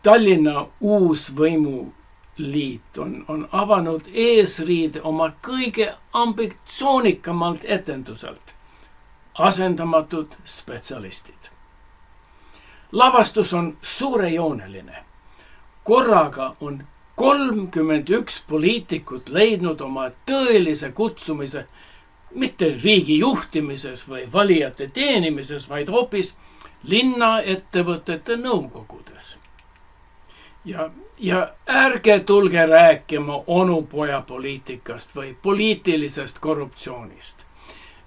Tallinna uus võimuliit on avanud eesriide oma kõige ambitsioonikamalt etenduselt. Asendamatud spetsialistid. Lavastus on suurejooneline. Korraga on 31 poliitikut leidnud oma tõelise kutsumise mitte riigi juhtimises või valijate teenimises, vaid hoopis linnaettevõtete nõukogudes. Ja ärge tulge rääkima onupoja poliitikast või poliitilisest korruptsioonist.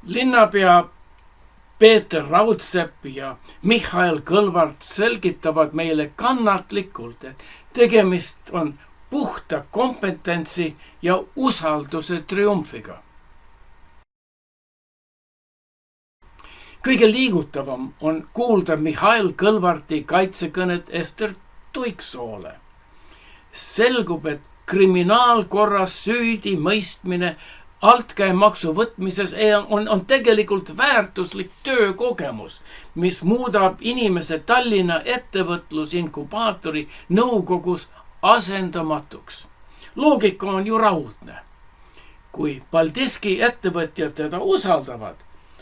Linnapea Peeter Raudsepp ja Mihhail Kõlvart selgitavad meile kannatlikult, et tegemist on puhta kompetentsi ja usalduse triumfiga. Kõige liigutavam on kuulda Mihhail Kõlvarti kaitsekõnet Ester Tuiksoole. Selgub, et kriminaalkorras süüdi mõistmine altkäemaksu võtmises on tegelikult väärtuslik töökogemus, mis muudab inimese Tallinna ettevõtlusinkubaatori nõukogus asendamatuks. Loogika on ju raudne. Kui Paldiski ettevõtjad teda usaldavad,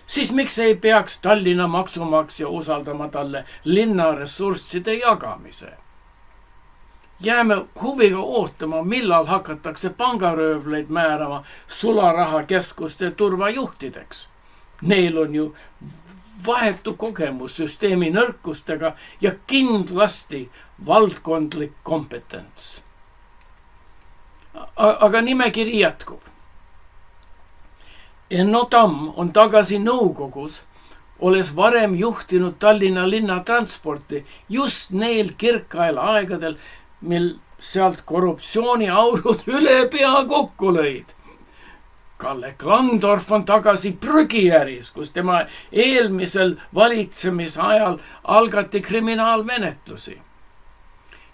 siis miks ei peaks Tallinna maksumaksja usaldama talle linna ressursside jagamise? Jääme huviga ootama, millal hakatakse pangaröövleid määrama sularahakeskuste turvajuhtideks. Neil on ju vahetu kogemus süsteemi nõrkustega ja kindlasti valdkondlik kompetents. Aga nimekiri jätkub. Enno Tamm on tagasi nõukogus, olles varem juhtinud Tallinna linnatransporti just neil kirkail aegadel, mil sealt korruptsiooniaurud üle pea kokku lõid. Kalle Klandorf on tagasi prügiäris, kus tema eelmisel valitsemisajal algati kriminaalmenetlusi.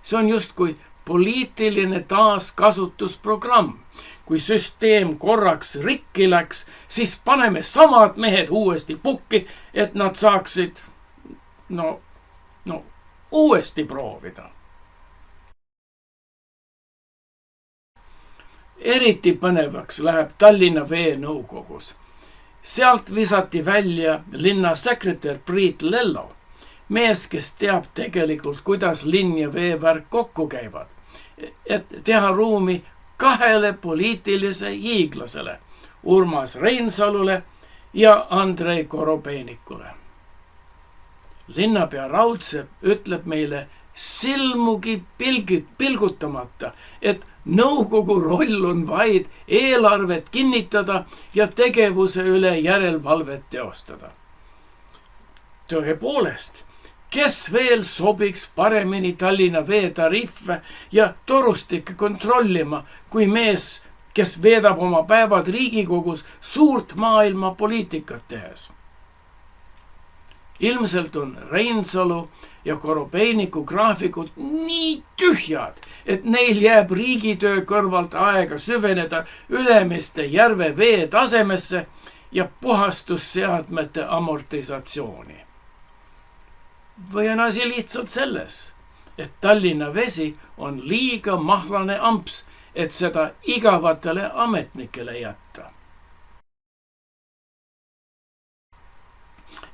See on justkui poliitiline taaskasutusprogramm. Kui süsteem korraks rikki läks, siis paneme samad mehed uuesti pukki, et nad saaksid uuesti proovida. Eriti põnevaks läheb Tallinna Vee nõukogus. Sealt visati välja linna sekretär Priit Lello, mees, kes teab tegelikult, kuidas linn ja veevärk kokku käivad, et teha ruumi 2 poliitilise hiiglasele, Urmas Reinsalule ja Andrei Korobeinikule. Linnapea Raudsepp ütleb meile silmugi pilgutamata, et nõukogu roll on vaid eelarvet kinnitada ja tegevuse üle järelevalvet teostada. Tõepoolest, kes veel sobiks paremini Tallinna Vee tariffe ja torustikke kontrollima kui mees, kes veedab oma päevad Riigikogus suurt maailma poliitikat tehes? Ilmselt on Reinsalu ja Korobeiniku graafikud nii tühjad, et neil jääb riigitöö kõrvalt aega süveneda Ülemiste järve vee tasemesse ja puhastusseadmete amortisatsiooni. Või on asi lihtsalt selles, et Tallinna Vesi on liiga mahlane amps, et seda igavatele ametnikele jätta.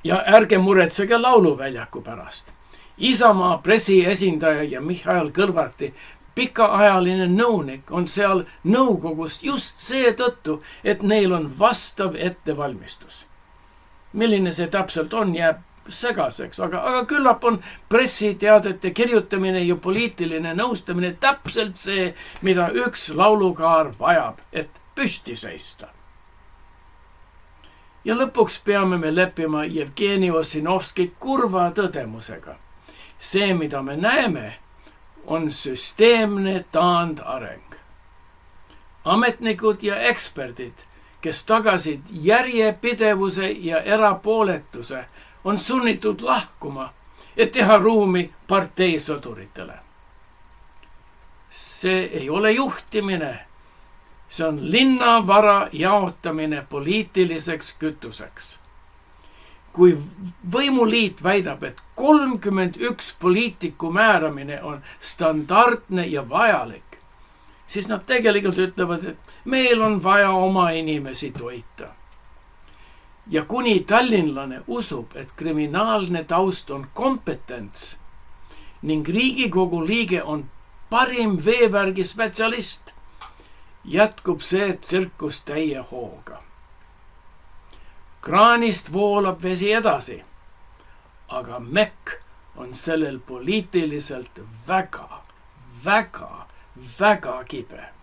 Ja ärge muretsege lauluväljaku pärast. Isamaa pressiesindaja ja Mihhail Kõlvarti pikaajaline nõunik on seal nõukogust just seetõttu, et neil on vastav ettevalmistus. Milline see täpselt on, jääb segaseks, aga küllap on pressiteadete kirjutamine ja poliitiline nõustamine täpselt see, mida üks laulukaar vajab, et püsti seista. Ja lõpuks peame me leppima Jevgeni Ossinovski kurva tõdemusega. See, mida me näeme, on süsteemne taandareng. Ametnikud ja eksperdid, kes tagasid järjepidevuse ja erapooletuse, on sunnitud lahkuma, et teha ruumi parteisõduritele. See ei ole juhtimine. See on linnavara jaotamine poliitiliseks kütuseks. kui võimuliit väidab, et 31 poliitiku määramine on standardne ja vajalik, siis nad tegelikult ütlevad, et meil on vaja oma inimesi toita. Ja kuni tallinlane usub, et kriminaalne taust on kompetents ning Riigikogu liige on parim veevärgi spetsialist, jätkub see tsirkus täie hooga. Kraanist voolab vesi edasi, aga MEK on sellel poliitiliselt väga, väga, väga kibe.